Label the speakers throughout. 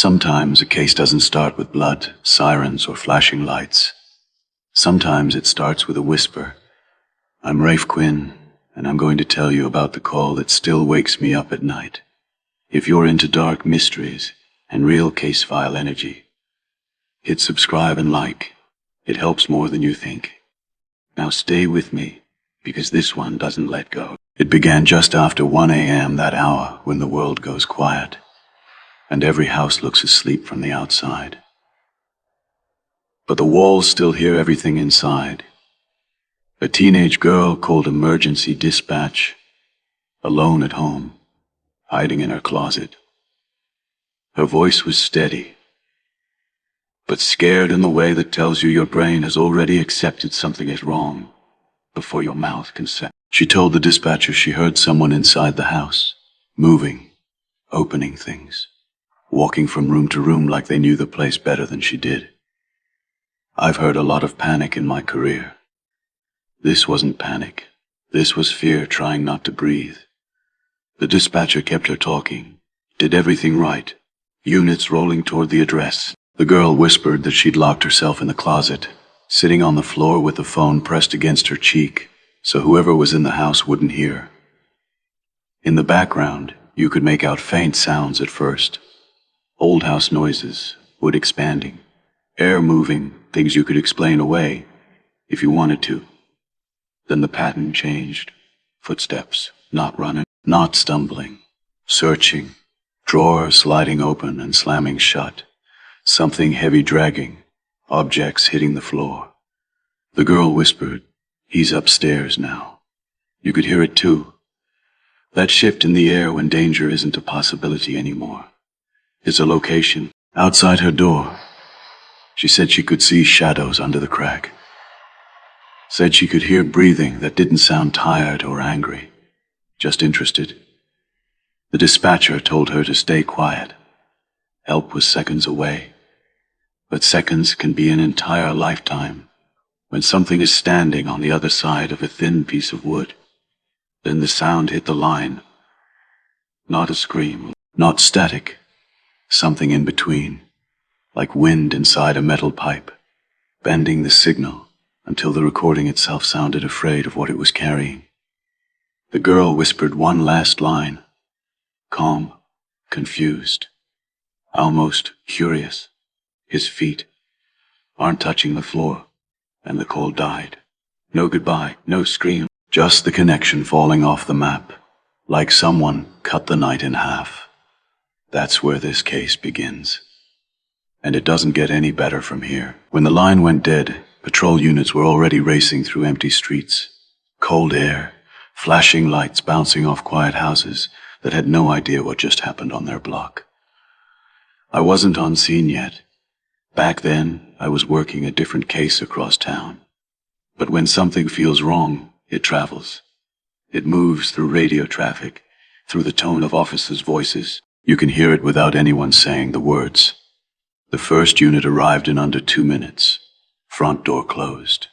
Speaker 1: Sometimes a case doesn't start with blood, sirens, or flashing lights. Sometimes it starts with a whisper. I'm Rafe Quinn, and I'm going to tell you about the call that still wakes me up at night. If you're into dark mysteries and real case file energy, hit subscribe and like. It helps more than you think. Now stay with me, because this one doesn't let go. It began just after 1 a.m., that hour when the world goes quiet, and every house looks asleep from the outside. But the walls still hear everything inside. A teenage girl called emergency dispatch, alone at home, hiding in her closet. Her voice was steady, but scared in the way that tells you your brain has already accepted something is wrong before your mouth can say. She told the dispatcher she heard someone inside the house, moving, opening things, walking from room to room like they knew the place better than she did. I've heard a lot of panic in my career. This wasn't panic. This was fear trying not to breathe. The dispatcher kept her talking, did everything right, units rolling toward the address. The girl whispered that she'd locked herself in the closet, sitting on the floor with the phone pressed against her cheek, so whoever was in the house wouldn't hear. In the background, you could make out faint sounds at first. Old house noises, wood expanding, air moving, things you could explain away if you wanted to. Then the pattern changed. Footsteps, not running, not stumbling, searching, drawers sliding open and slamming shut, something heavy dragging, objects hitting the floor. The girl whispered, "He's upstairs now." You could hear it too. That shift in the air when danger isn't a possibility anymore. It's a location, outside her door. She said she could see shadows under the crack. Said she could hear breathing that didn't sound tired or angry, just interested. The dispatcher told her to stay quiet. Help was seconds away. But seconds can be an entire lifetime when something is standing on the other side of a thin piece of wood. Then the sound hit the line. Not a scream, not static. Something in between, like wind inside a metal pipe, bending the signal until the recording itself sounded afraid of what it was carrying. The girl whispered one last line, calm, confused, almost curious. His feet aren't touching the floor, and the call died. No goodbye, no scream, just the connection falling off the map, like someone cut the night in half. That's where this case begins. And it doesn't get any better from here. When the line went dead, patrol units were already racing through empty streets. Cold air, flashing lights bouncing off quiet houses that had no idea what just happened on their block. I wasn't on scene yet. Back then, I was working a different case across town. But when something feels wrong, it travels. It moves through radio traffic, through the tone of officers' voices. You can hear it without anyone saying the words. The first unit arrived in under 2 minutes. Front door closed.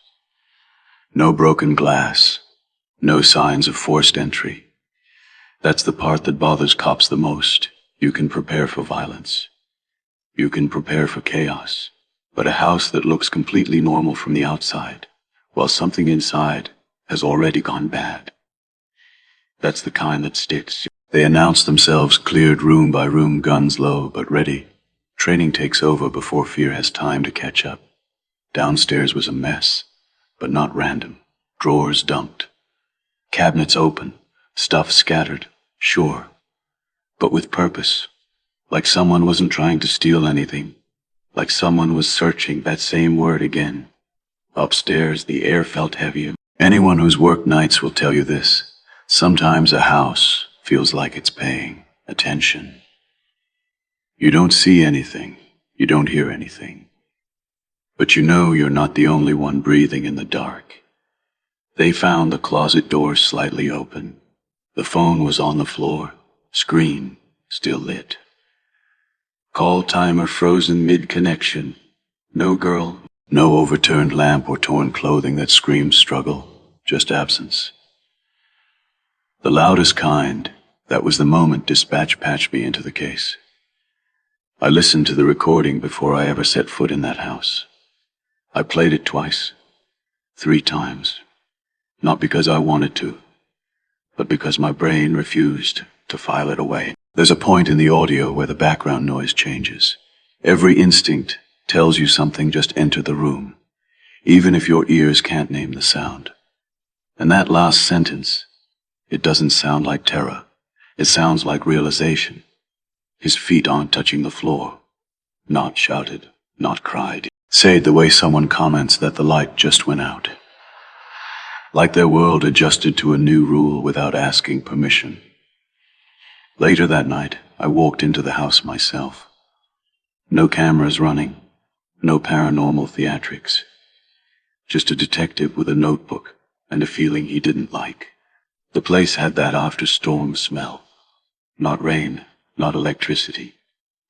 Speaker 1: No broken glass. No signs of forced entry. That's the part that bothers cops the most. You can prepare for violence. You can prepare for chaos. But a house that looks completely normal from the outside, while something inside has already gone bad. That's the kind that sticks. They announce themselves cleared room by room, guns low but ready. Training takes over before fear has time to catch up. Downstairs was a mess, but not random. Drawers dumped. Cabinets open. Stuff scattered, sure, but with purpose. Like someone wasn't trying to steal anything. Like someone was searching that same word again. Upstairs, the air felt heavier. Anyone who's worked nights will tell you this. Sometimes a house feels like it's paying attention. You don't see anything. You don't hear anything. But you know you're not the only one breathing in the dark. They found the closet door slightly open. The phone was on the floor, screen still lit. Call timer frozen mid-connection. No girl, no overturned lamp or torn clothing that screams struggle, just absence. The loudest kind, that was the moment dispatch patched me into the case. I listened to the recording before I ever set foot in that house. I played it twice, 3 times, not because I wanted to, but because my brain refused to file it away. There's a point in the audio where the background noise changes. Every instinct tells you something, just enter the room, even if your ears can't name the sound. And that last sentence, it doesn't sound like terror. It sounds like realization. His feet aren't touching the floor. Not shouted, not cried. Said the way someone comments that the light just went out. Like their world adjusted to a new rule without asking permission. Later that night, I walked into the house myself. No cameras running, no paranormal theatrics. Just a detective with a notebook and a feeling he didn't like. The place had that after-storm smell. Not rain, not electricity.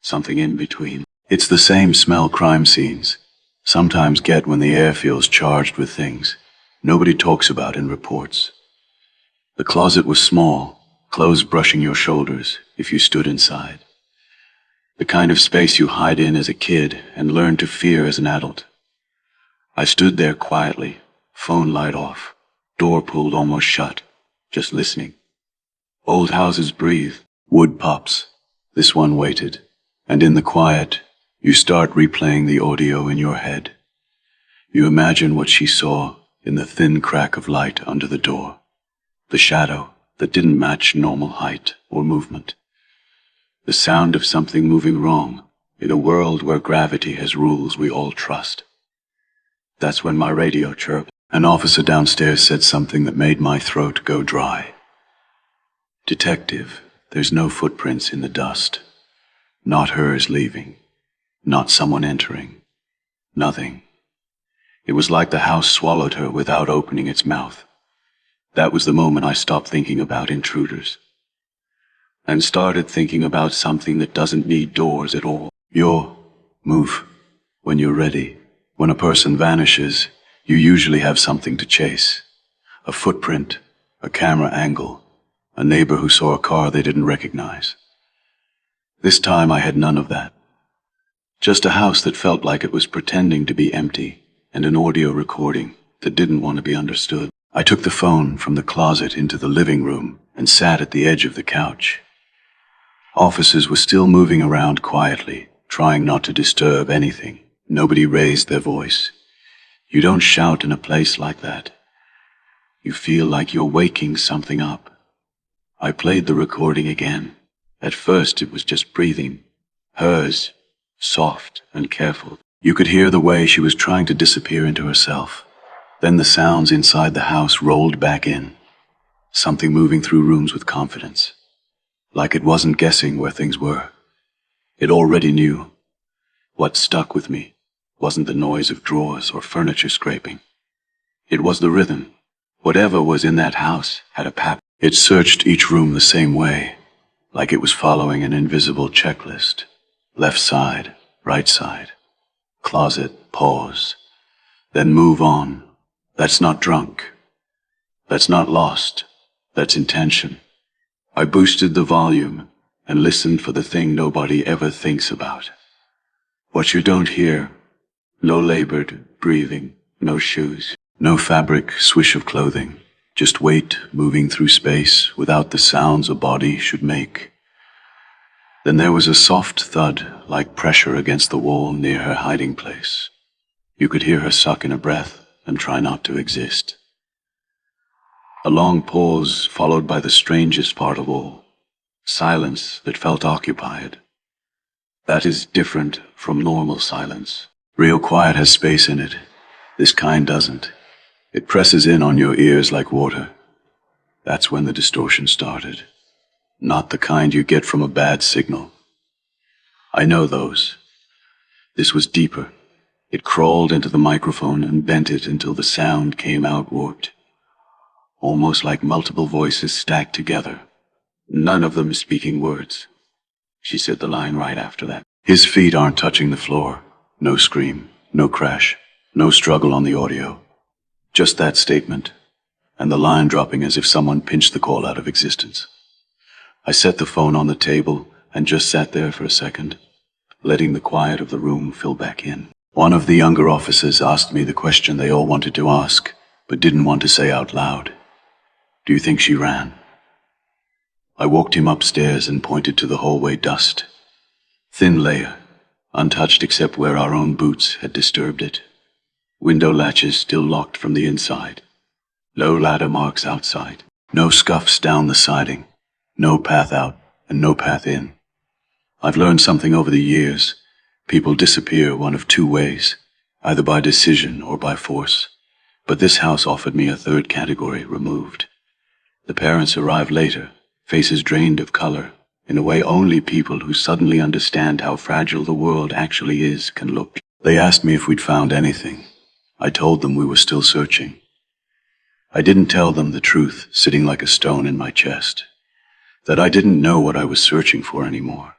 Speaker 1: Something in between. It's the same smell crime scenes sometimes get when the air feels charged with things nobody talks about in reports. The closet was small, clothes brushing your shoulders if you stood inside. The kind of space you hide in as a kid and learn to fear as an adult. I stood there quietly, phone light off, door pulled almost shut, just listening. Old houses breathe, wood pops. This one waited, and in the quiet, you start replaying the audio in your head. You imagine what she saw in the thin crack of light under the door, the shadow that didn't match normal height or movement, the sound of something moving wrong in a world where gravity has rules we all trust. That's when my radio chirped. An officer downstairs said something that made my throat go dry. "Detective, there's no footprints in the dust. Not hers leaving. Not someone entering. Nothing." It was like the house swallowed her without opening its mouth. That was the moment I stopped thinking about intruders and started thinking about something that doesn't need doors at all. Move when you're ready. When a person vanishes, you usually have something to chase. A footprint, a camera angle, a neighbor who saw a car they didn't recognize. This time I had none of that. Just a house that felt like it was pretending to be empty, and an audio recording that didn't want to be understood. I took the phone from the closet into the living room and sat at the edge of the couch. Officers were still moving around quietly, trying not to disturb anything. Nobody raised their voice. You don't shout in a place like that. You feel like you're waking something up. I played the recording again. At first it was just breathing. Hers, soft and careful. You could hear the way she was trying to disappear into herself. Then the sounds inside the house rolled back in. Something moving through rooms with confidence. Like it wasn't guessing where things were. It already knew. What stuck with me wasn't the noise of drawers or furniture scraping. It was the rhythm. Whatever was in that house had a pattern. It searched each room the same way, like it was following an invisible checklist. Left side, right side, closet, pause, then move on. That's not drunk. That's not lost. That's intention. I boosted the volume and listened for the thing nobody ever thinks about. What you don't hear. No labored breathing, no shoes, no fabric swish of clothing, just weight moving through space without the sounds a body should make. Then there was a soft thud like pressure against the wall near her hiding place. You could hear her suck in a breath and try not to exist. A long pause followed by the strangest part of all, silence that felt occupied. That is different from normal silence. Real quiet has space in it. This kind doesn't. It presses in on your ears like water. That's when the distortion started. Not the kind you get from a bad signal. I know those. This was deeper. It crawled into the microphone and bent it until the sound came out warped. Almost like multiple voices stacked together. None of them speaking words. She said the line right after that. His feet aren't touching the floor. No scream, no crash, no struggle on the audio. Just that statement, and the line dropping as if someone pinched the call out of existence. I set the phone on the table and just sat there for a second. letting the quiet of the room fill back in. One of the younger officers asked me the question they all wanted to ask, but didn't want to say out loud. Do you think she ran? I walked him upstairs and pointed to the hallway dust. Thin layer, untouched except where our own boots had disturbed it. Window latches still locked from the inside. Low ladder marks outside. No scuffs down the siding. No path out and no path in. I've learned something over the years. People disappear one of two ways, either by decision or by force. But this house offered me a third category removed. The parents arrived later, faces drained of color, in a way only people who suddenly understand how fragile the world actually is can look. They asked me if we'd found anything. I told them we were still searching. I didn't tell them the truth sitting like a stone in my chest, that I didn't know what I was searching for anymore.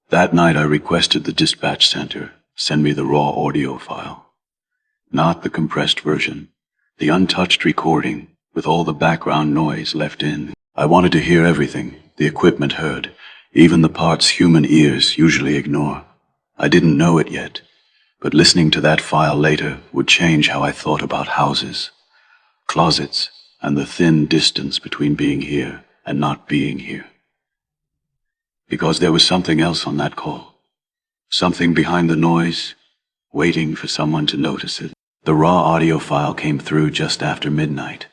Speaker 1: That night I requested the dispatch center send me the raw audio file. Not the compressed version, the untouched recording with all the background noise left in. I wanted to hear everything the equipment heard, even the parts human ears usually ignore. I didn't know it yet, but listening to that file later would change how I thought about houses, closets, and the thin distance between being here and not being here. Because there was something else on that call. Something behind the noise, waiting for someone to notice it. The raw audio file came through just after midnight.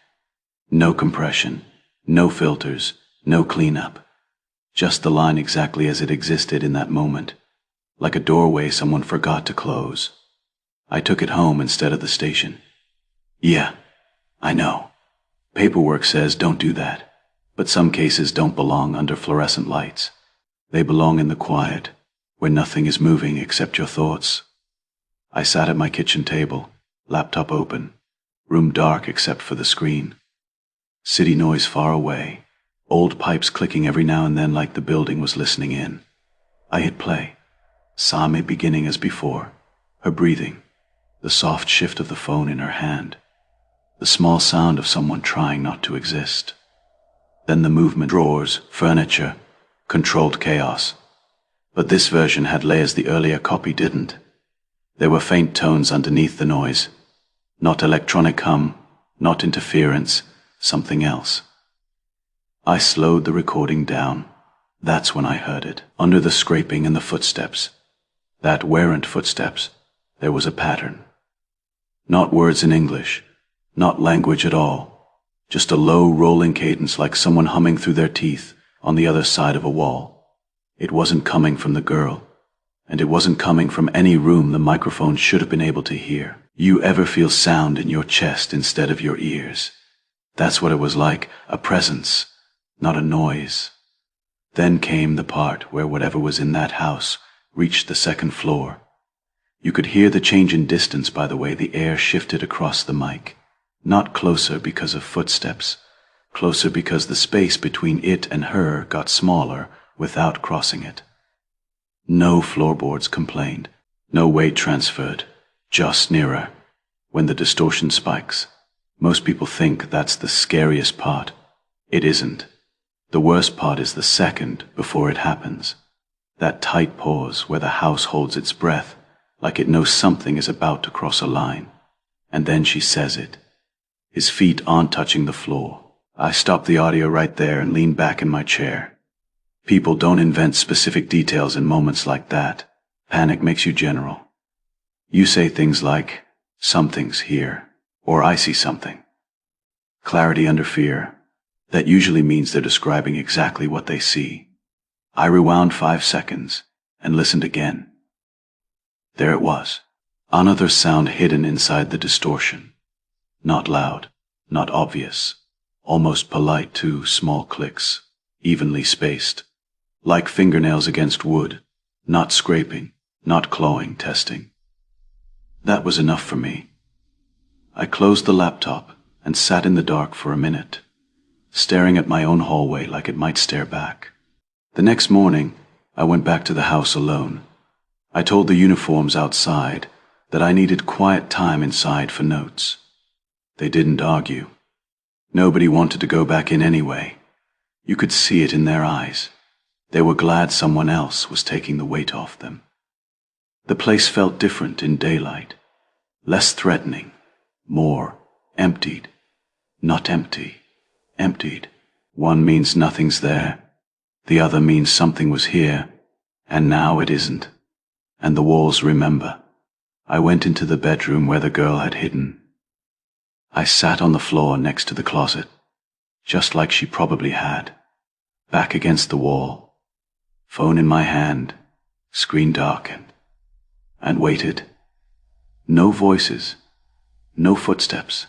Speaker 1: No compression, no filters, no cleanup. Just the line exactly as it existed in that moment, like a doorway someone forgot to close. I took it home instead of the station. Yeah, I know. Paperwork says don't do that, but some cases don't belong under fluorescent lights. They belong in the quiet, where nothing is moving except your thoughts. I sat at my kitchen table, laptop open, room dark except for the screen. City noise far away, old pipes clicking every now and then like the building was listening in. I hit play, saw me beginning as before, her breathing, the soft shift of the phone in her hand, the small sound of someone trying not to exist. Then the movement, drawers, furniture, controlled chaos. But this version had layers the earlier copy didn't. There were faint tones underneath the noise. Not electronic hum, not interference, something else. I slowed the recording down. That's when I heard it. Under the scraping and the footsteps, that weren't footsteps, there was a pattern. Not words in English, not language at all, just a low rolling cadence like someone humming through their teeth on the other side of a wall. It wasn't coming from the girl, and it wasn't coming from any room the microphone should have been able to hear. You ever feel sound in your chest instead of your ears? That's what it was like, a presence, not a noise. Then came the part where whatever was in that house reached the second floor. You could hear the change in distance by the way the air shifted across the mic. Not closer because of footsteps, closer because the space between it and her got smaller without crossing it. No floorboards complained, no weight transferred, just nearer. When the distortion spikes, most people think that's the scariest part. It isn't. The worst part is the second before it happens. That tight pause where the house holds its breath, like it knows something is about to cross a line. And then she says it. His feet aren't touching the floor. I stopped the audio right there and leaned back in my chair. People don't invent specific details in moments like that. Panic makes you general. You say things like, something's here, or I see something. Clarity under fear. That usually means they're describing exactly what they see. I rewound 5 seconds and listened again. There it was. Another sound hidden inside the distortion. Not loud, not obvious. Almost polite too, small clicks, evenly spaced. Like fingernails against wood, not scraping, not clawing, testing. That was enough for me. I closed the laptop and sat in the dark for a minute, staring at my own hallway like it might stare back. The next morning, I went back to the house alone. I told the uniforms outside that I needed quiet time inside for notes. They didn't argue. Nobody wanted to go back in anyway. You could see it in their eyes. They were glad someone else was taking the weight off them. The place felt different in daylight, less threatening, more emptied. Not empty, emptied. One means nothing's there, the other means something was here, and now it isn't. And the walls remember. I went into the bedroom where the girl had hidden. I sat on the floor next to the closet, just like she probably had, back against the wall, phone in my hand, screen darkened, and waited. No voices, no footsteps,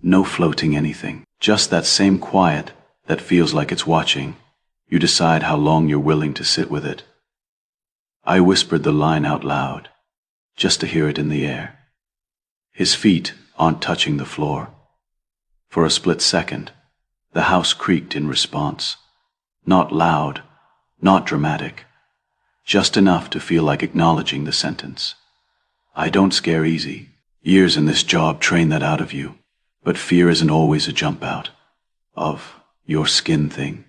Speaker 1: no floating anything, just that same quiet that feels like it's watching. You decide how long you're willing to sit with it. I whispered the line out loud, just to hear it in the air. His feet aren't touching the floor. For a split second, the house creaked in response. Not loud, not dramatic, just enough to feel like acknowledging the sentence. I don't scare easy. Years in this job train that out of you, but fear isn't always a jump out of your skin thing.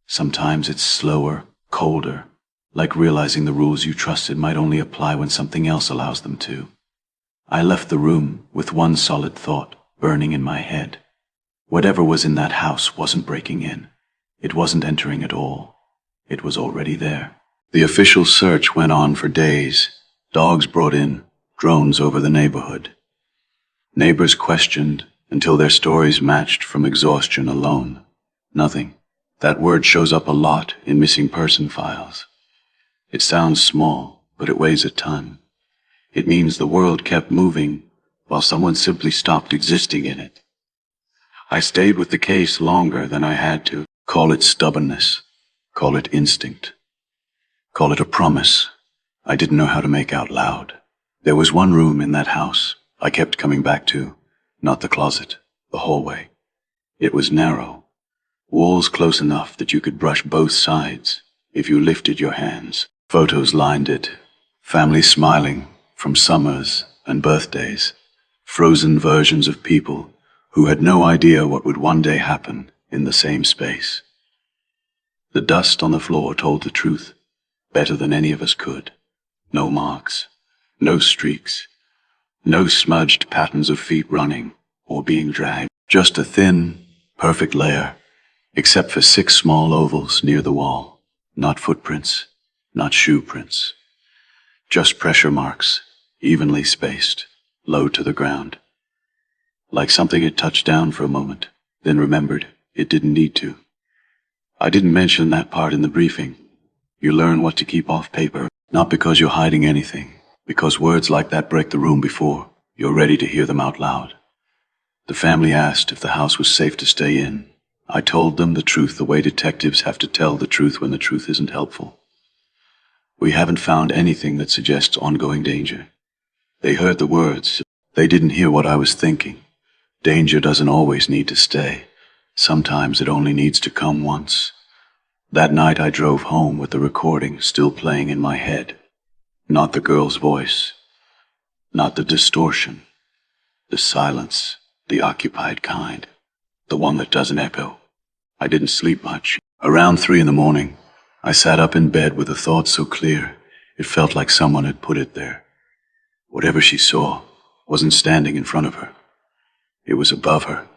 Speaker 1: Sometimes it's slower, colder, like realizing the rules you trusted might only apply when something else allows them to. I left the room with one solid thought burning in my head. Whatever was in that house wasn't breaking in. It wasn't entering at all. It was already there. The official search went on for days. Dogs brought in, drones over the neighborhood. Neighbors questioned until their stories matched from exhaustion alone. Nothing. That word shows up a lot in missing person files. It sounds small, but it weighs a ton. It means the world kept moving while someone simply stopped existing in it. I stayed with the case longer than I had to. Call it stubbornness. Call it instinct. Call it a promise I didn't know how to make out loud. There was one room in that house I kept coming back to, not the closet, the hallway. It was narrow, walls close enough that you could brush both sides if you lifted your hands. Photos lined it, families smiling from summers and birthdays, frozen versions of people who had no idea what would one day happen in the same space. The dust on the floor told the truth, better than any of us could. No marks, no streaks, no smudged patterns of feet running or being dragged. Just a thin, perfect layer, except for 6 small ovals near the wall. Not footprints, not shoe prints. Just pressure marks, evenly spaced, low to the ground. Like something had touched down for a moment, then remembered it didn't need to. I didn't mention that part in the briefing. You learn what to keep off paper, not because you're hiding anything, because words like that break the room before you're ready to hear them out loud. The family asked if the house was safe to stay in. I told them the truth the way detectives have to tell the truth when the truth isn't helpful. We haven't found anything that suggests ongoing danger. They heard the words. They didn't hear what I was thinking. Danger doesn't always need to stay. Sometimes it only needs to come once. That night I drove home with the recording still playing in my head. Not the girl's voice. Not the distortion. The silence. The occupied kind. The one that doesn't echo. I didn't sleep much. Around 3 a.m, I sat up in bed with a thought so clear, it felt like someone had put it there. Whatever she saw wasn't standing in front of her. It was above her,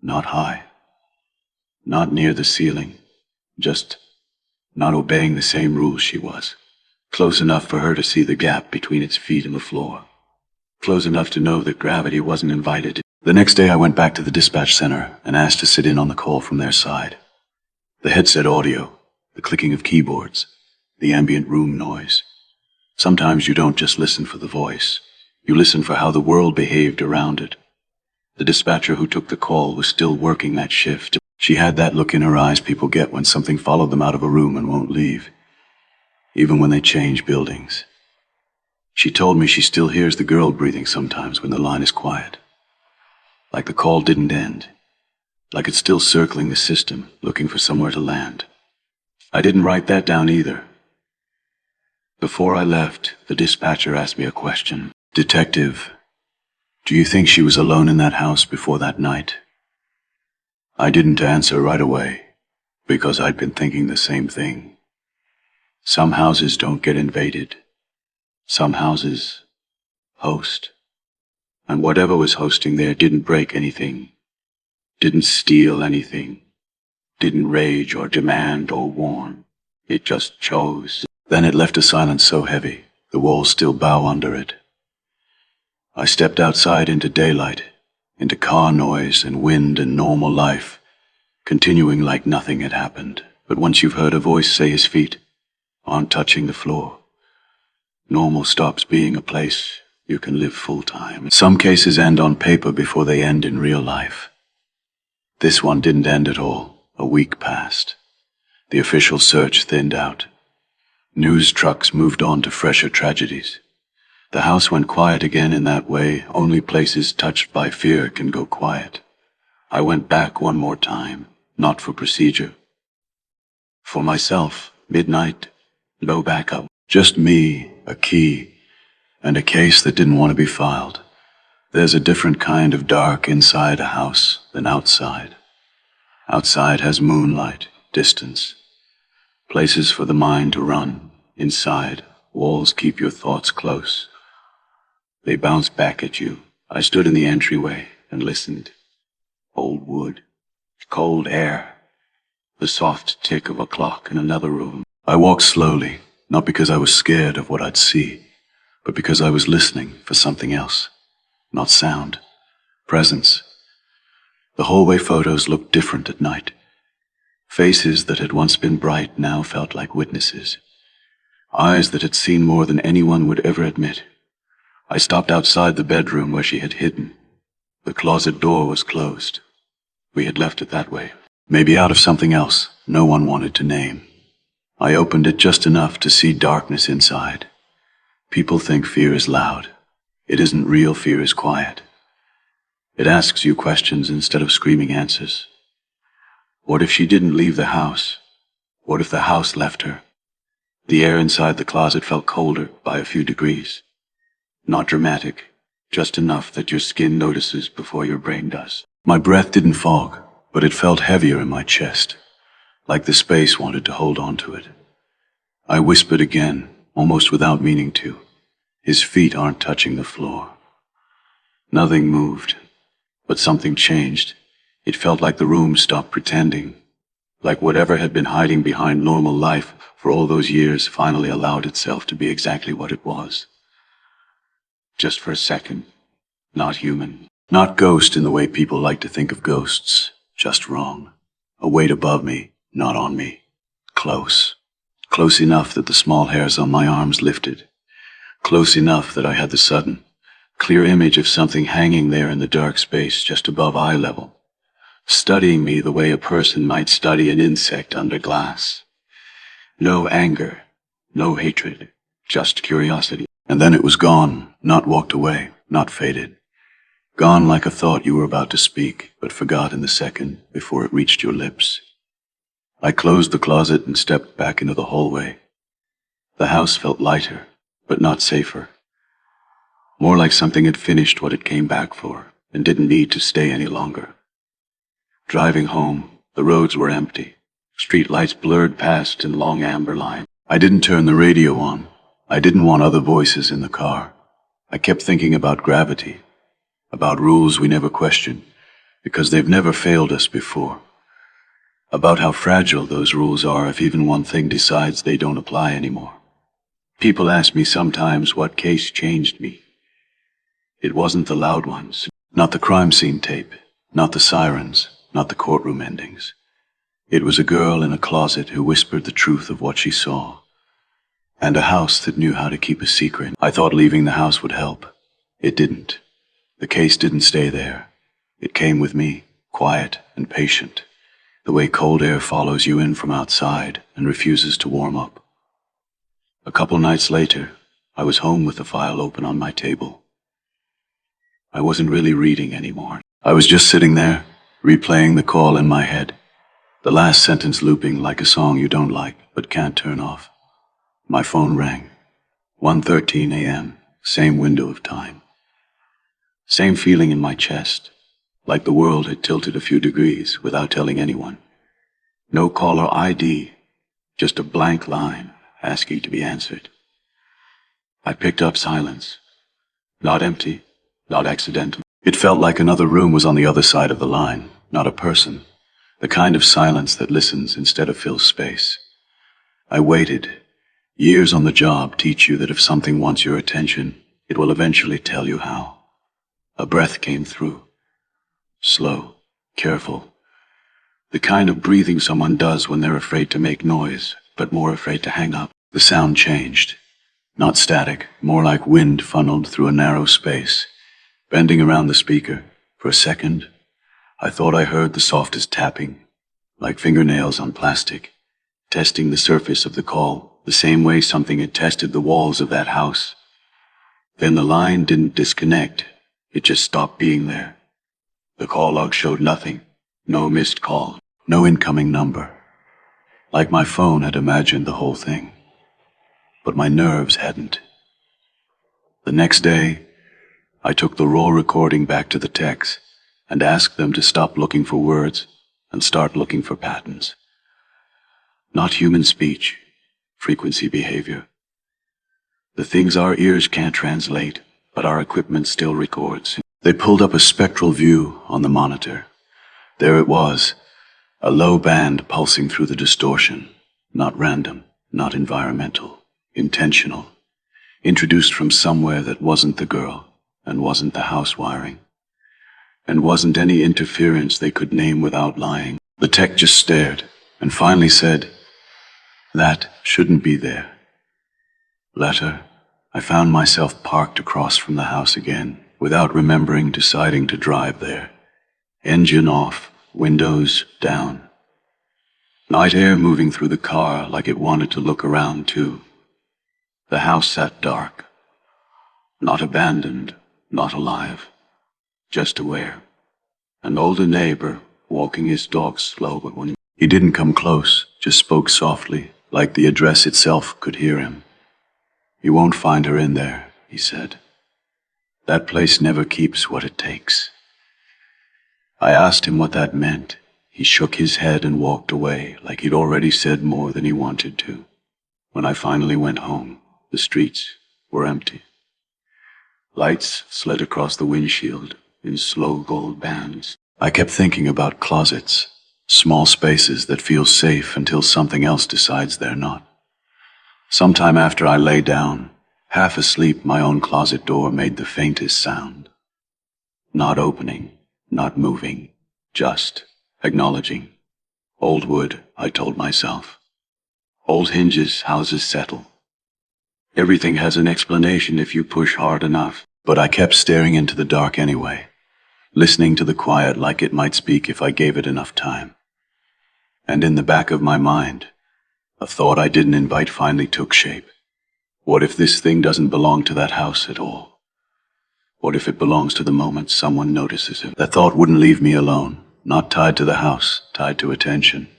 Speaker 1: not high, not near the ceiling, just not obeying the same rules she was. Close enough for her to see the gap between its feet and the floor. Close enough to know that gravity wasn't invited. The next day I went back to the dispatch center and asked to sit in on the call from their side. The headset audio, the clicking of keyboards, the ambient room noise. Sometimes you don't just listen for the voice. You listen for how the world behaved around it. The dispatcher who took the call was still working that shift. She had that look in her eyes people get when something followed them out of a room and won't leave, even when they change buildings. She told me she still hears the girl breathing sometimes when the line is quiet. Like the call didn't end. Like it's still circling the system, looking for somewhere to land. I didn't write that down either. Before I left, the dispatcher asked me a question. Detective, do you think she was alone in that house before that night? I didn't answer right away, because I'd been thinking the same thing. Some houses don't get invaded. Some houses host, and whatever was hosting there didn't break anything, didn't steal anything, didn't rage or demand or warn. It just chose. Then it left a silence so heavy, the walls still bow under it. I stepped outside into daylight, into car noise and wind and normal life, continuing like nothing had happened. But once you've heard a voice say his feet aren't touching the floor, normal stops being a place you can live full-time. Some cases end on paper before they end in real life. This one didn't end at all. A week passed. The official search thinned out. News trucks moved on to fresher tragedies. The house went quiet again in that way only places touched by fear can go quiet. I went back one more time, not for procedure. For myself, midnight, no backup. Just me, a key, and a case that didn't want to be filed. There's a different kind of dark inside a house than outside. Outside has moonlight, distance, places for the mind to run. Inside, walls keep your thoughts close. They bounce back at you. I stood in the entryway and listened. Old wood, cold air, the soft tick of a clock in another room. I walked slowly, not because I was scared of what I'd see, but because I was listening for something else. Not sound, presence. The hallway photos looked different at night. Faces that had once been bright now felt like witnesses. Eyes that had seen more than anyone would ever admit. I stopped outside the bedroom where she had hidden. The closet door was closed. We had left it that way. Maybe out of something else no one wanted to name. I opened it just enough to see darkness inside. People think fear is loud. It isn't. Real fear is quiet. It asks you questions instead of screaming answers. What if she didn't leave the house? What if the house left her? The air inside the closet felt colder by a few degrees. Not dramatic, just enough that your skin notices before your brain does. My breath didn't fog, but it felt heavier in my chest, like the space wanted to hold on to it. I whispered again, almost without meaning to. His feet aren't touching the floor. Nothing moved, but something changed. It felt like the room stopped pretending, like whatever had been hiding behind normal life for all those years finally allowed itself to be exactly what it was. Just for a second. Not human. Not ghost in the way people like to think of ghosts. Just wrong. A weight above me, not on me. Close. Close enough that the small hairs on my arms lifted. Close enough that I had the sudden, clear image of something hanging there in the dark space just above eye level, studying me the way a person might study an insect under glass. No anger, no hatred, just curiosity. And then it was gone, not walked away, not faded. Gone like a thought you were about to speak, but forgot in the second before it reached your lips. I closed the closet and stepped back into the hallway. The house felt lighter, but not safer. More like something had finished what it came back for, and didn't need to stay any longer. Driving home, the roads were empty. Street lights blurred past in long amber lines. I didn't turn the radio on. I didn't want other voices in the car. I kept thinking about gravity, about rules we never question, because they've never failed us before. About how fragile those rules are if even one thing decides they don't apply anymore. People ask me sometimes what case changed me. It wasn't the loud ones, not the crime scene tape, not the sirens, not the courtroom endings. It was a girl in a closet who whispered the truth of what she saw, and a house that knew how to keep a secret. I thought leaving the house would help. It didn't. The case didn't stay there. It came with me, quiet and patient, the way cold air follows you in from outside and refuses to warm up. A couple nights later, I was home with the file open on my table. I wasn't really reading anymore. I was just sitting there, replaying the call in my head, the last sentence looping like a song you don't like but can't turn off. My phone rang. 1:13 a.m., same window of time. Same feeling in my chest, like the world had tilted a few degrees without telling anyone. No caller ID, just a blank line asking to be answered. I picked up silence. Not empty, not accidental. It felt like another room was on the other side of the line, not a person. The kind of silence that listens instead of fills space. I waited. Years on the job teach you that if something wants your attention, it will eventually tell you how. A breath came through. Slow, careful. The kind of breathing someone does when they're afraid to make noise, but more afraid to hang up. The sound changed. Not static, more like wind funneled through a narrow space, bending around the speaker. For a second, I thought I heard the softest tapping, like fingernails on plastic, testing the surface of the call, the same way something had tested the walls of that house. Then the line didn't disconnect, it just stopped being there. The call log showed nothing, no missed call, no incoming number. Like my phone had imagined the whole thing. But my nerves hadn't. The next day, I took the raw recording back to the techs and asked them to stop looking for words and start looking for patterns. Not human speech, frequency behavior. The things our ears can't translate, but our equipment still records. They pulled up a spectral view on the monitor. There it was, a low band pulsing through the distortion, not random, not environmental. Intentional, introduced from somewhere that wasn't the girl, and wasn't the house wiring, and wasn't any interference they could name without lying. The tech just stared, and finally said, "That shouldn't be there." Later, I found myself parked across from the house again, without remembering deciding to drive there. Engine off, windows down. Night air moving through the car like it wanted to look around too. The house sat dark, not abandoned, not alive, just aware. An older neighbor walking his dog slow, but when he didn't come close, just spoke softly, like the address itself could hear him. "You won't find her in there," he said. "That place never keeps what it takes." I asked him what that meant. He shook his head and walked away, like he'd already said more than he wanted to. When I finally went home, the streets were empty. Lights slid across the windshield in slow gold bands. I kept thinking about closets, small spaces that feel safe until something else decides they're not. Sometime after I lay down, half asleep, my own closet door made the faintest sound. Not opening, not moving, just acknowledging. Old wood, I told myself. Old hinges, houses settle. Everything has an explanation if you push hard enough. But I kept staring into the dark anyway, listening to the quiet like it might speak if I gave it enough time. And in the back of my mind, a thought I didn't invite finally took shape. What if this thing doesn't belong to that house at all? What if it belongs to the moment someone notices it? That thought wouldn't leave me alone, not tied to the house, tied to attention.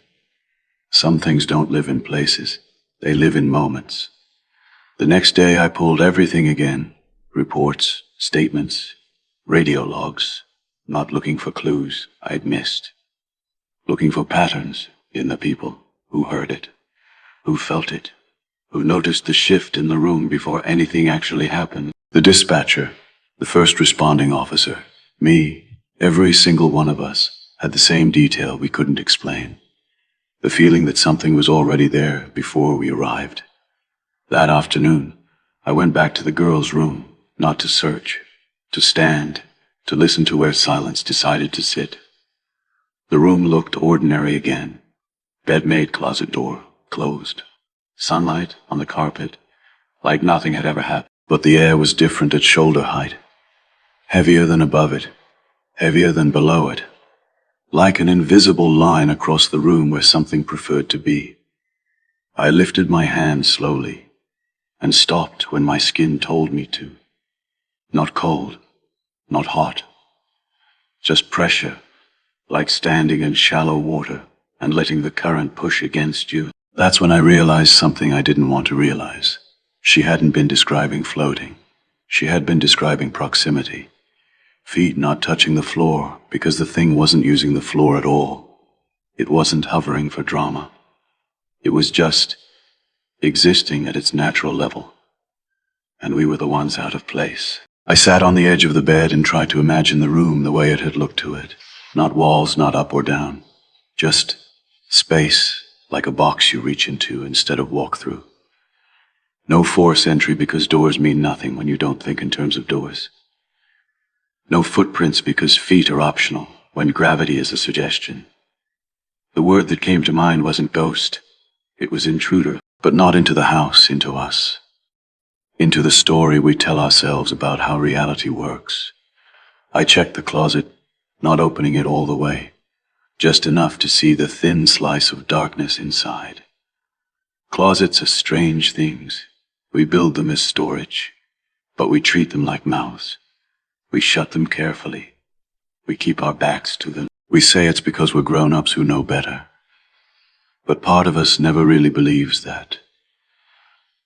Speaker 1: Some things don't live in places, they live in moments. The next day I pulled everything again, reports, statements, radio logs, not looking for clues I'd missed, looking for patterns in the people who heard it, who felt it, who noticed the shift in the room before anything actually happened. The dispatcher, the first responding officer, me, every single one of us, had the same detail we couldn't explain. The feeling that something was already there before we arrived. That afternoon, I went back to the girls' room, not to search, to stand, to listen to where silence decided to sit. The room looked ordinary again. Bed-made closet door closed. Sunlight on the carpet, like nothing had ever happened. But the air was different at shoulder height. Heavier than above it, heavier than below it. Like an invisible line across the room where something preferred to be. I lifted my hand slowly, and stopped when my skin told me to. Not cold, not hot. Just pressure, like standing in shallow water and letting the current push against you. That's when I realized something I didn't want to realize. She hadn't been describing floating. She had been describing proximity. Feet not touching the floor because the thing wasn't using the floor at all. It wasn't hovering for drama. It was just existing at its natural level. and we were the ones out of place. I sat on the edge of the bed and tried to imagine the room the way it had looked to it. Not walls, not up or down. Just space, like a box you reach into instead of walk through. No force entry because doors mean nothing when you don't think in terms of doors. No footprints because feet are optional when gravity is a suggestion. The word that came to mind wasn't ghost. It was intruder, but not into the house, into us. Into the story we tell ourselves about how reality works. I checked the closet, not opening it all the way, just enough to see the thin slice of darkness inside. Closets are strange things. We build them as storage, but we treat them like mouths. We shut them carefully. We keep our backs to them. We say it's because we're grown-ups who know better. But part of us never really believes that.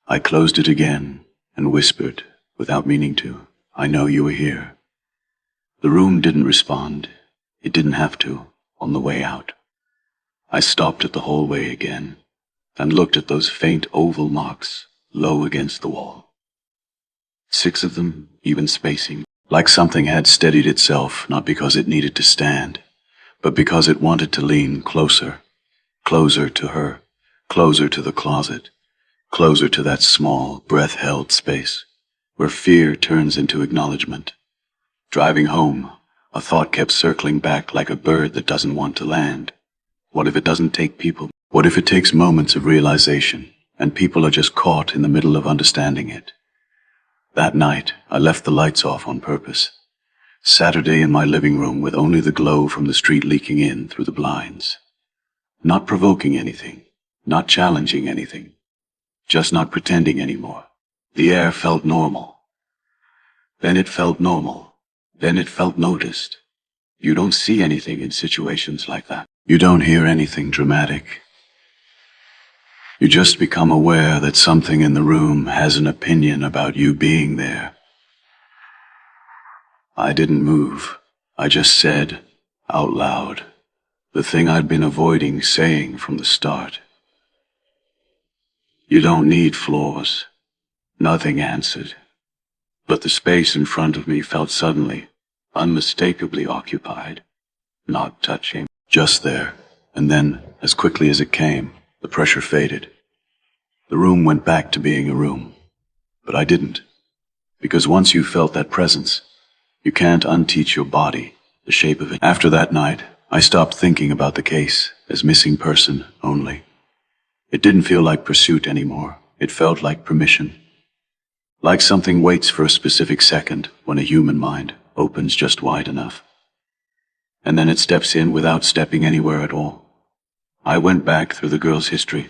Speaker 1: I closed it again and whispered, without meaning to, "I know you were here." The room didn't respond. It didn't have to, on the way out. I stopped at the hallway again and looked at those faint oval marks low against the wall. 6 of them, even spacing, like something had steadied itself, not because it needed to stand, but because it wanted to lean closer, closer to her, closer to the closet, closer to that small, breath-held space, where fear turns into acknowledgement. Driving home, a thought kept circling back like a bird that doesn't want to land. What if it doesn't take people? What if it takes moments of realization, and people are just caught in the middle of understanding it? That night, I left the lights off on purpose. Saturday in my living room with only the glow from the street leaking in through the blinds. Not provoking anything, not challenging anything, just not pretending anymore. The air felt normal. Then it felt normal. Then it felt noticed. You don't see anything in situations like that. You don't hear anything dramatic. You just become aware that something in the room has an opinion about you being there. I didn't move. I just said, out loud, the thing I'd been avoiding saying from the start. You don't need floors. Nothing answered. But the space in front of me felt suddenly, unmistakably occupied. Not touching. Just there. And then, as quickly as it came, the pressure faded. The room went back to being a room. But I didn't. Because once you felt that presence, you can't unteach your body, the shape of it. After that night, I stopped thinking about the case as missing person only. It didn't feel like pursuit anymore. It felt like permission. Like something waits for a specific second when a human mind opens just wide enough. And then it steps in without stepping anywhere at all. I went back through the girl's history,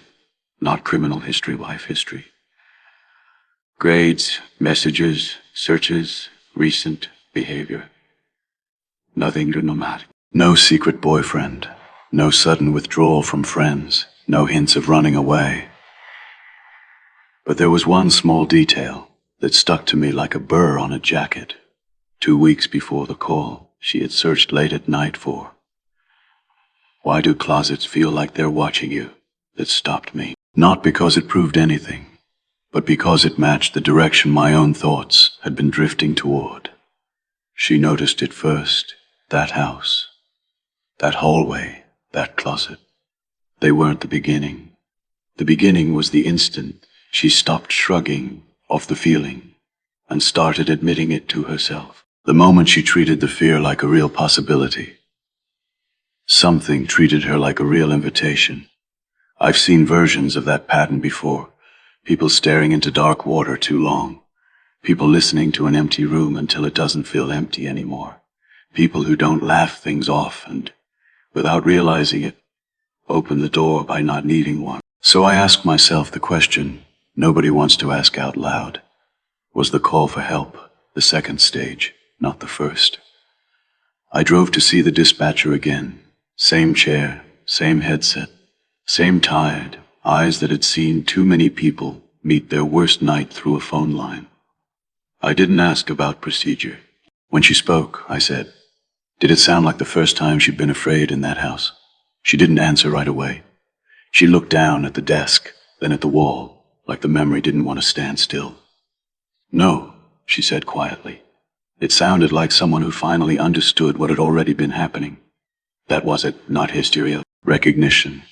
Speaker 1: not criminal history, life history. Grades, messages, searches, recent behavior. Nothing dramatic. No secret boyfriend. No sudden withdrawal from friends. No hints of running away. But there was one small detail that stuck to me like a burr on a jacket. 2 weeks before the call she had searched late at night for. Why do closets feel like they're watching you? That stopped me. Not because it proved anything, but because it matched the direction my own thoughts had been drifting toward. She noticed it first. That house. That hallway. That closet. They weren't the beginning. The beginning was the instant she stopped shrugging off the feeling and started admitting it to herself. The moment she treated the fear like a real possibility. Something treated her like a real invitation. I've seen versions of that pattern before. People staring into dark water too long. People listening to an empty room until it doesn't feel empty anymore. People who don't laugh things off and, without realizing it, open the door by not needing one. So I ask myself the question nobody wants to ask out loud. Was the call for help the second stage, not the first? I drove to see the dispatcher again. Same chair, same headset, same tired eyes that had seen too many people meet their worst night through a phone line. I didn't ask about procedure. When she spoke, I said, did it sound like the first time she'd been afraid in that house? She didn't answer right away. She looked down at the desk, then at the wall, like the memory didn't want to stand still. No, she said quietly. It sounded like someone who finally understood what had already been happening. That was it, not hysteria, recognition.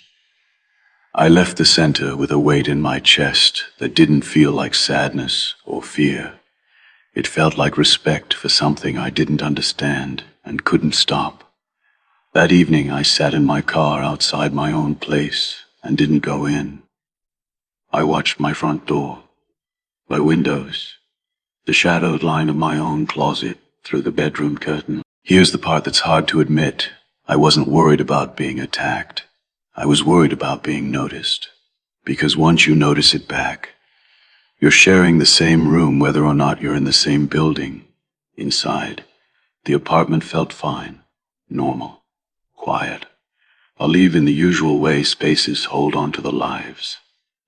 Speaker 1: I left the center with a weight in my chest that didn't feel like sadness or fear. It felt like respect for something I didn't understand and couldn't stop. That evening I sat in my car outside my own place and didn't go in. I watched my front door, my windows, the shadowed line of my own closet through the bedroom curtain. Here's the part that's hard to admit. I wasn't worried about being attacked. I was worried about being noticed. Because once you notice it back, you're sharing the same room whether or not you're in the same building. Inside, the apartment felt fine, normal, quiet. I'll leave in the usual way spaces hold on to the lives,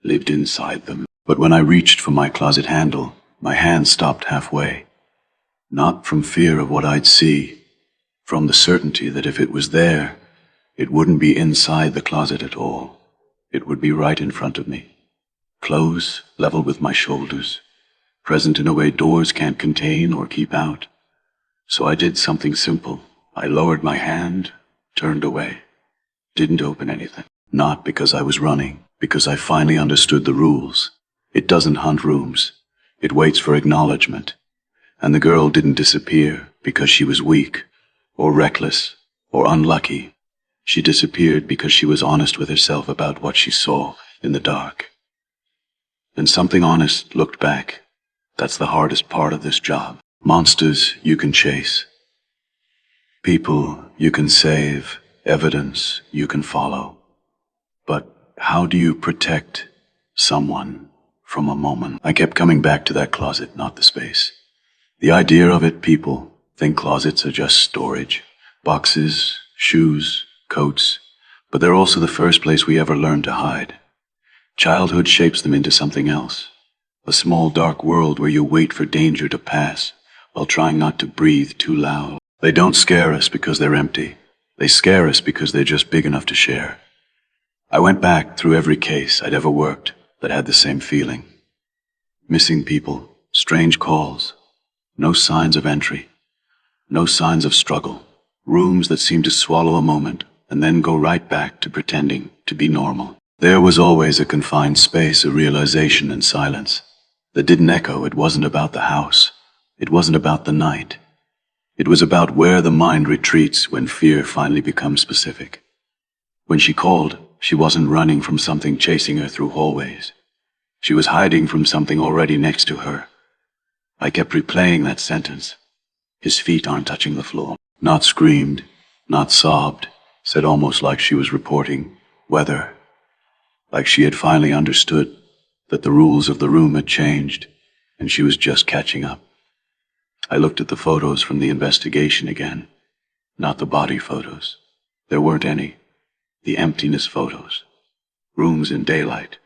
Speaker 1: lived inside them. But when I reached for my closet handle, my hand stopped halfway. Not from fear of what I'd see, from the certainty that if it was there, it wouldn't be inside the closet at all. It would be right in front of me. Clothes level with my shoulders, present in a way doors can't contain or keep out. So I did something simple. I lowered my hand, turned away, didn't open anything. Not because I was running, because I finally understood the rules. It doesn't hunt rooms. It waits for acknowledgement. And the girl didn't disappear because she was weak, or reckless, or unlucky. She disappeared because she was honest with herself about what she saw in the dark. And something honest looked back. That's the hardest part of this job. Monsters you can chase. People you can save. Evidence you can follow. But how do you protect someone from a moment? I kept coming back to that closet, not the space. The idea of it, people think closets are just storage. Boxes, shoes, coats. But they're also the first place we ever learn to hide. Childhood shapes them into something else. A small dark world where you wait for danger to pass while trying not to breathe too loud. They don't scare us because they're empty. They scare us because they're just big enough to share. I went back through every case I'd ever worked that had the same feeling. Missing people, strange calls, no signs of entry, no signs of struggle, rooms that seemed to swallow a moment and then go right back to pretending to be normal. There was always a confined space, a realization and silence that didn't echo. It wasn't about the house. It wasn't about the night. It was about where the mind retreats when fear finally becomes specific. When she called, she wasn't running from something chasing her through hallways. She was hiding from something already next to her. I kept replaying that sentence. His feet aren't touching the floor. Not screamed, not sobbed, said almost like she was reporting weather. Like she had finally understood that the rules of the room had changed, and she was just catching up. I looked at the photos from the investigation again, not the body photos. There weren't any. The emptiness photos. Rooms in daylight.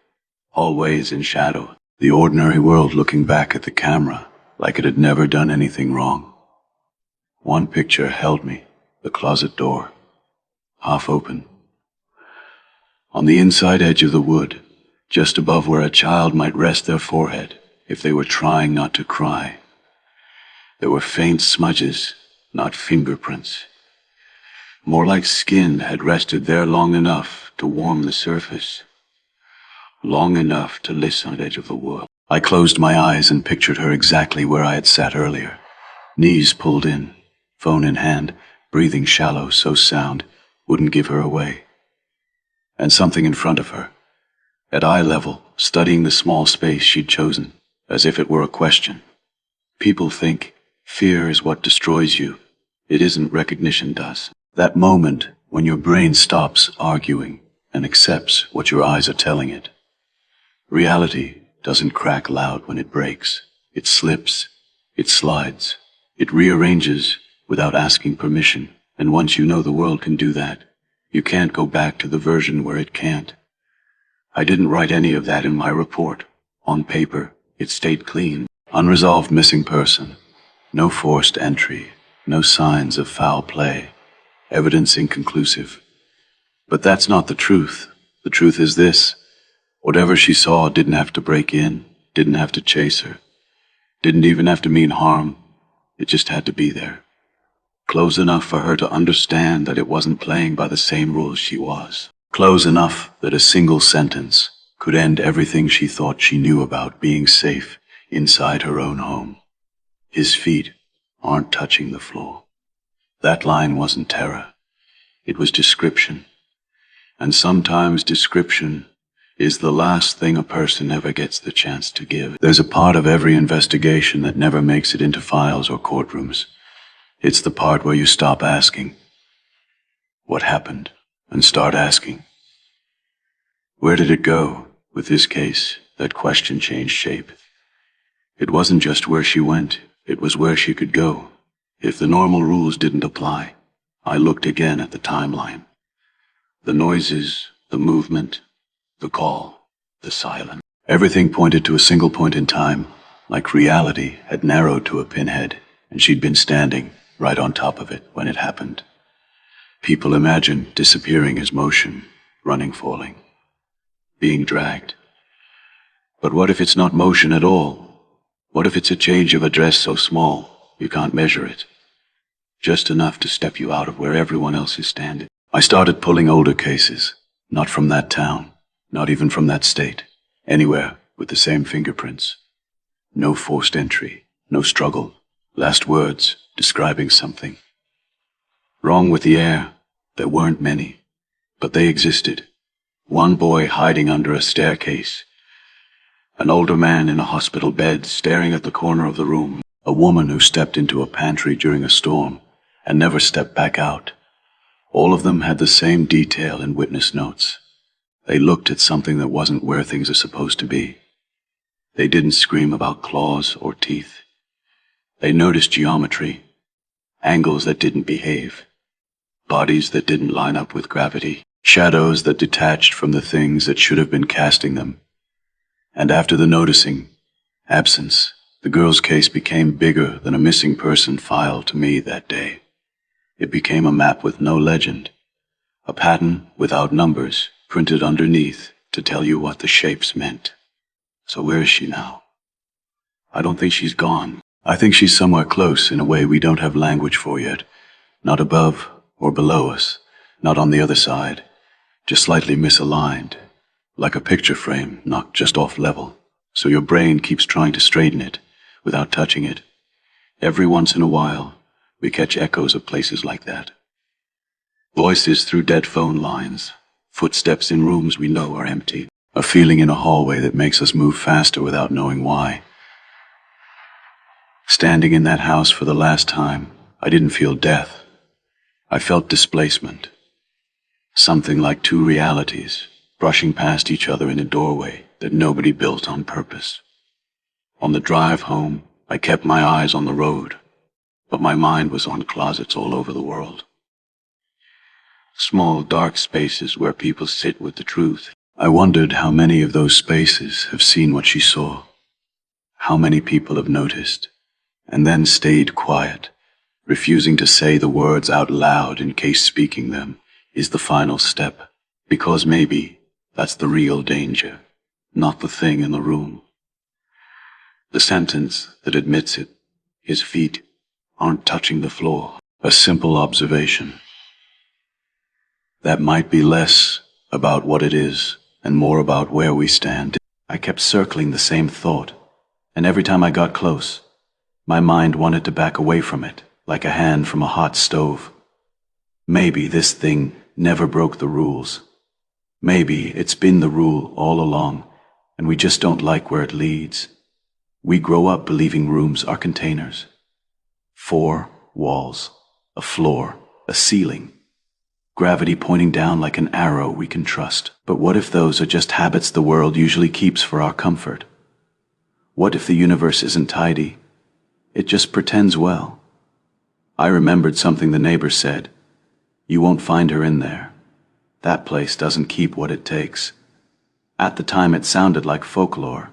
Speaker 1: Hallways in shadow. The ordinary world looking back at the camera like it had never done anything wrong. One picture held me, the closet door, half open. On the inside edge of the wood, just above where a child might rest their forehead if they were trying not to cry. There were faint smudges, not fingerprints. More like skin had rested there long enough to warm the surface. Long enough to listen on the edge of the wood. I closed my eyes and pictured her exactly where I had sat earlier. Knees pulled in, phone in hand, breathing shallow so sound wouldn't give her away. And something in front of her, at eye level, studying the small space she'd chosen, as if it were a question. People think fear is what destroys you. It isn't, recognition does. That moment when your brain stops arguing and accepts what your eyes are telling it. Reality doesn't crack loud when it breaks. It slips, it slides, it rearranges without asking permission. And once you know the world can do that, you can't go back to the version where it can't. I didn't write any of that in my report. On paper, it stayed clean. Unresolved missing person. No forced entry. No signs of foul play. Evidence inconclusive. But that's not the truth. The truth is this. Whatever she saw didn't have to break in, didn't have to chase her. Didn't even have to mean harm. It just had to be there. Close enough for her to understand that it wasn't playing by the same rules she was. Close enough that a single sentence could end everything she thought she knew about being safe inside her own home. His feet aren't touching the floor. That line wasn't terror. It was description. And sometimes description is the last thing a person ever gets the chance to give. There's a part of every investigation that never makes it into files or courtrooms. It's the part where you stop asking, what happened, and start asking, where did it go? With this case, that question changed shape. It wasn't just where she went, it was where she could go. If the normal rules didn't apply, I looked again at the timeline. The noises, the movement, the call, the silence. Everything pointed to a single point in time, like reality had narrowed to a pinhead, and she'd been standing right on top of it when it happened. People imagine disappearing as motion, running, falling, being dragged. But what if it's not motion at all? What if it's a change of address so small you can't measure it? Just enough to step you out of where everyone else is standing. I started pulling older cases, not from that town, not even from that state, anywhere with the same fingerprints. No forced entry, no struggle, last words describing something. Wrong with the air, there weren't many, but they existed. One boy hiding under a staircase, an older man in a hospital bed staring at the corner of the room, a woman who stepped into a pantry during a storm and never stepped back out. All of them had the same detail in witness notes. They looked at something that wasn't where things are supposed to be. They didn't scream about claws or teeth. They noticed geometry, angles that didn't behave, bodies that didn't line up with gravity, shadows that detached from the things that should have been casting them. And after the noticing, absence, the girl's case became bigger than a missing person file to me that day. It became a map with no legend, a pattern without numbers printed underneath to tell you what the shapes meant. So where is she now? I don't think she's gone. I think she's somewhere close in a way we don't have language for yet. Not above or below us, not on the other side, just slightly misaligned, like a picture frame knocked just off level. So your brain keeps trying to straighten it without touching it. Every once in a while, we catch echoes of places like that. Voices through dead phone lines, footsteps in rooms we know are empty, a feeling in a hallway that makes us move faster without knowing why. Standing in that house for the last time, I didn't feel death. I felt displacement. Something like two realities brushing past each other in a doorway that nobody built on purpose. On the drive home, I kept my eyes on the road, but my mind was on closets all over the world. Small, dark spaces where people sit with the truth. I wondered how many of those spaces have seen what she saw. How many people have noticed, and then stayed quiet, refusing to say the words out loud in case speaking them is the final step, because maybe that's the real danger, not the thing in the room. The sentence that admits it, his feet aren't touching the floor, a simple observation. That might be less about what it is and more about where we stand. I kept circling the same thought, and every time I got close, my mind wanted to back away from it, like a hand from a hot stove. Maybe this thing never broke the rules. Maybe it's been the rule all along, and we just don't like where it leads. We grow up believing rooms are containers. 4 walls, a floor, a ceiling. Gravity pointing down like an arrow we can trust. But what if those are just habits the world usually keeps for our comfort? What if the universe isn't tidy? It just pretends well. I remembered something the neighbor said. You won't find her in there. That place doesn't keep what it takes. At the time it sounded like folklore.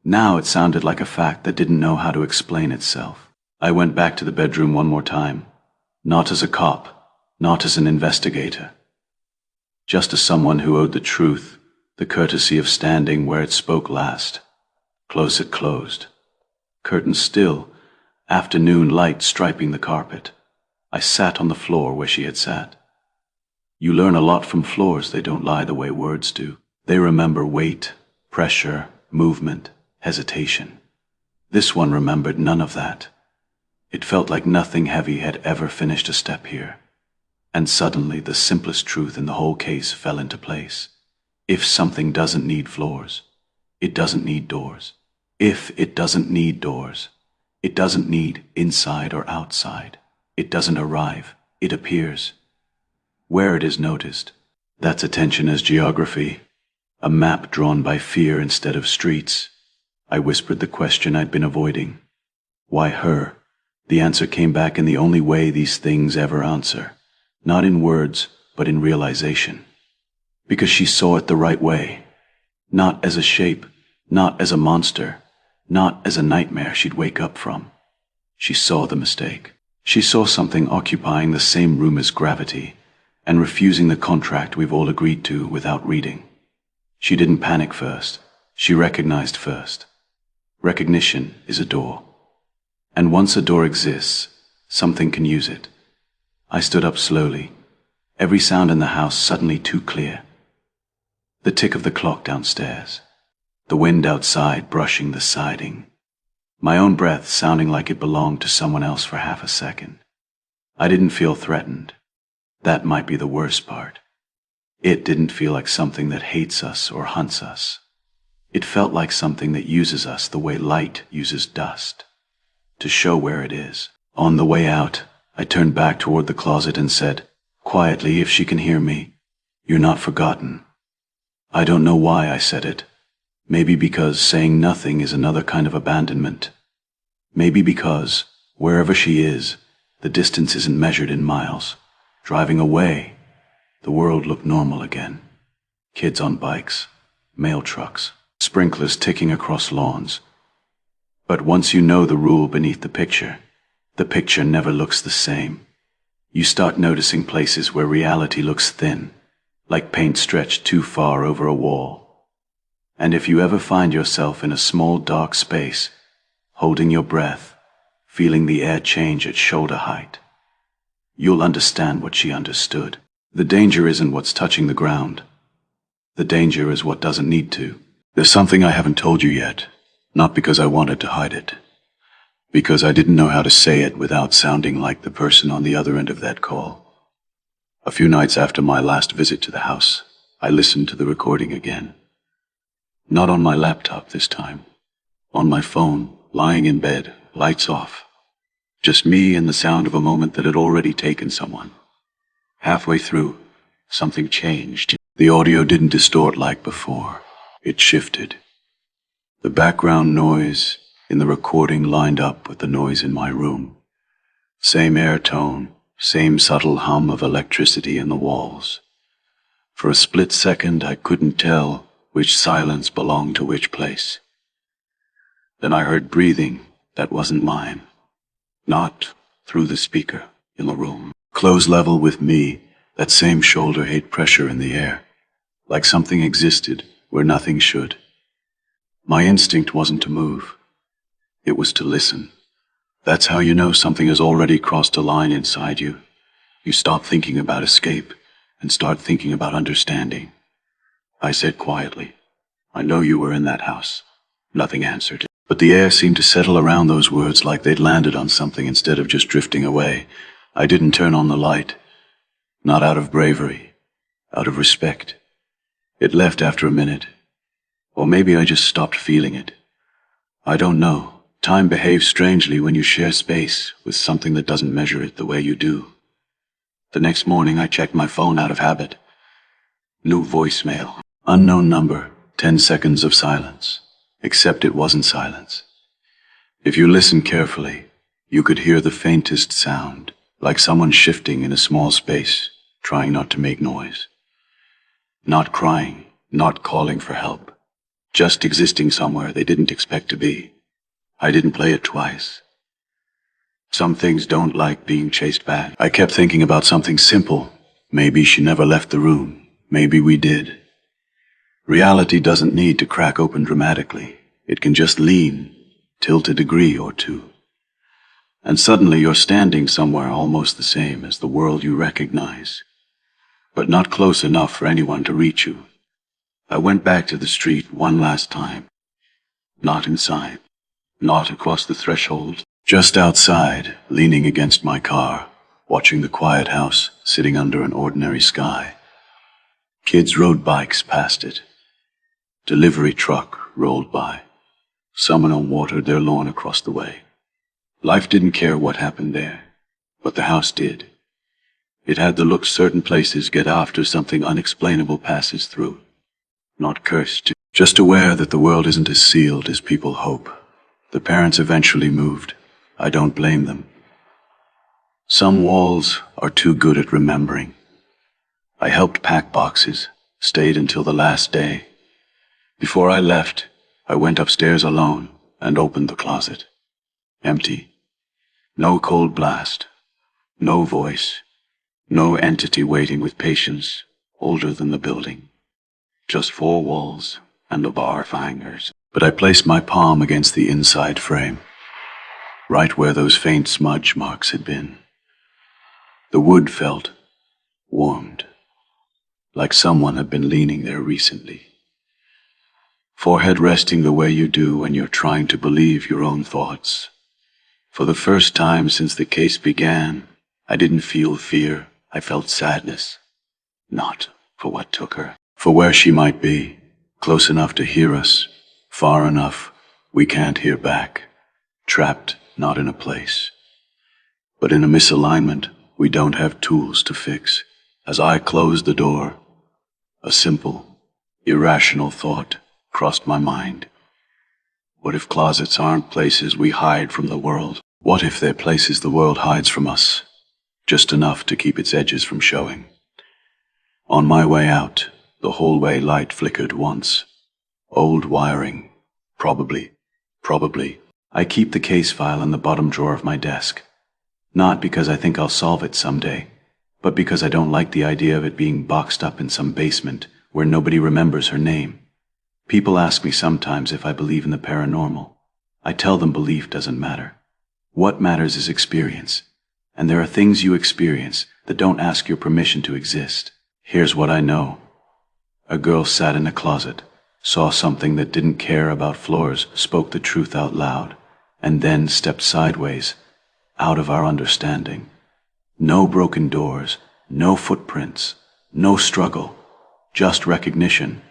Speaker 1: Now it sounded like a fact that didn't know how to explain itself. I went back to the bedroom one more time, not as a cop, not as an investigator, just as someone who owed the truth the courtesy of standing where it spoke last. Close it closed. curtains still, afternoon light striping the carpet. I sat on the floor where she had sat. You learn a lot from floors, they don't lie the way words do. They remember weight, pressure, movement, hesitation. This one remembered none of that. It felt like nothing heavy had ever finished a step here. And suddenly the simplest truth in the whole case fell into place. If something doesn't need floors, it doesn't need doors. If it doesn't need doors, it doesn't need inside or outside. It doesn't arrive, it appears. Where it is noticed, that's attention as geography, a map drawn by fear instead of streets. I whispered the question I'd been avoiding. Why her? The answer came back in the only way these things ever answer, not in words, but in realization. Because she saw it the right way, not as a shape, not as a monster, not as a nightmare she'd wake up from. She saw the mistake. She saw something occupying the same room as gravity, and refusing the contract we've all agreed to without reading. She didn't panic first. She recognized first. Recognition is a door. And once a door exists, something can use it. I stood up slowly, every sound in the house suddenly too clear. The tick of the clock downstairs, the wind outside brushing the siding, my own breath sounding like it belonged to someone else for half a second. I didn't feel threatened. That might be the worst part. It didn't feel like something that hates us or hunts us. It felt like something that uses us the way light uses dust, to show where it is. On the way out, I turned back toward the closet and said, quietly if she can hear me, "You're not forgotten." I don't know why I said it. Maybe because saying nothing is another kind of abandonment. Maybe because, wherever she is, the distance isn't measured in miles. Driving away, the world looked normal again. Kids on bikes, mail trucks, sprinklers ticking across lawns. But once you know the rule beneath the picture never looks the same. You start noticing places where reality looks thin, like paint stretched too far over a wall. And if you ever find yourself in a small dark space, holding your breath, feeling the air change at shoulder height, you'll understand what she understood. The danger isn't what's touching the ground. The danger is what doesn't need to. There's something I haven't told you yet, not because I wanted to hide it, because I didn't know how to say it without sounding like the person on the other end of that call. A few nights after my last visit to the house, I listened to the recording again. Not on my laptop this time. On my phone, lying in bed, lights off. Just me and the sound of a moment that had already taken someone. Halfway through, something changed. The audio didn't distort like before. It shifted. The background noise in the recording lined up with the noise in my room. Same air tone, same subtle hum of electricity in the walls. For a split second, I couldn't tell which silence belonged to which place. Then I heard breathing that wasn't mine. Not through the speaker in the room. Close level with me, that same shoulder hate pressure in the air, like something existed where nothing should. My instinct wasn't to move. It was to listen. That's how you know something has already crossed a line inside you. You stop thinking about escape and start thinking about understanding. I said quietly, "I know you were in that house." Nothing answered. But the air seemed to settle around those words like they'd landed on something instead of just drifting away. I didn't turn on the light. Not out of bravery. Out of respect. It left after a minute. Or maybe I just stopped feeling it. I don't know. Time behaves strangely when you share space with something that doesn't measure it the way you do. The next morning I checked my phone out of habit. New voicemail. Unknown number. 10 seconds of silence. Except it wasn't silence. If you listened carefully, you could hear the faintest sound, like someone shifting in a small space, trying not to make noise. Not crying, not calling for help, just existing somewhere they didn't expect to be. I didn't play it twice. Some things don't like being chased back. I kept thinking about something simple. Maybe she never left the room. Maybe we did. Reality doesn't need to crack open dramatically. It can just lean, tilt a degree or two, and suddenly you're standing somewhere almost the same as the world you recognize, but not close enough for anyone to reach you. I went back to the street one last time. Not inside, not across the threshold, just outside, leaning against my car, watching the quiet house sitting under an ordinary sky. Kids rode bikes past it. Delivery truck rolled by. Someone watered their lawn across the way. Life didn't care what happened there, but the house did. It had the look certain places get after something unexplainable passes through. Not cursed, just aware that the world isn't as sealed as people hope. The parents eventually moved. I don't blame them. Some walls are too good at remembering. I helped pack boxes, stayed until the last day. Before I left, I went upstairs alone and opened the closet. Empty. No cold blast. No voice. No entity waiting with patience, older than the building. Just 4 walls and a bar of hangers. But I placed my palm against the inside frame, right where those faint smudge marks had been. The wood felt warmed, like someone had been leaning there recently. Forehead resting the way you do when you're trying to believe your own thoughts. For the first time since the case began, I didn't feel fear, I felt sadness. Not for what took her, for where she might be, close enough to hear us, far enough we can't hear back, trapped not in a place, but in a misalignment we don't have tools to fix. As I closed the door, a simple, irrational thought crossed my mind. What if closets aren't places we hide from the world? What if they're places the world hides from us, just enough to keep its edges from showing? On my way out, the hallway light flickered once. Old wiring. Probably. I keep the case file in the bottom drawer of my desk. Not because I think I'll solve it someday, but because I don't like the idea of it being boxed up in some basement where nobody remembers her name. People ask me sometimes if I believe in the paranormal. I tell them belief doesn't matter. What matters is experience. And there are things you experience that don't ask your permission to exist. Here's what I know. A girl sat in a closet, saw something that didn't care about floors, spoke the truth out loud, and then stepped sideways, out of our understanding. No broken doors, no footprints, no struggle, just recognition,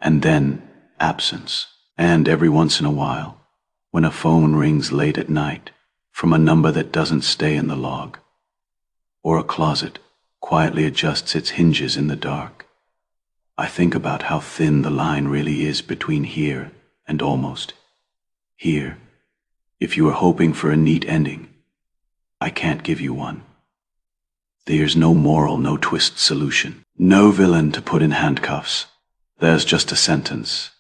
Speaker 1: and then absence. And every once in a while, when a phone rings late at night from a number that doesn't stay in the log, or a closet quietly adjusts its hinges in the dark, I think about how thin the line really is between here and almost. Here, if you are hoping for a neat ending, I can't give you one. There's no moral, no twist solution. No villain to put in handcuffs. There's just a sentence.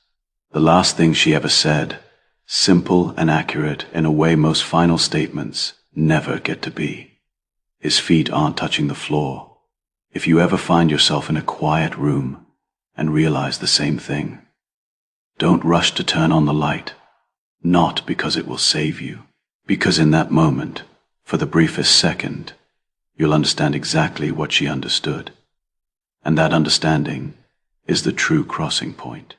Speaker 1: The last thing she ever said, simple and accurate in a way most final statements never get to be. His feet aren't touching the floor. If you ever find yourself in a quiet room and realize the same thing, don't rush to turn on the light. Not because it will save you, because in that moment, for the briefest second, you'll understand exactly what she understood. And that understanding is the true crossing point.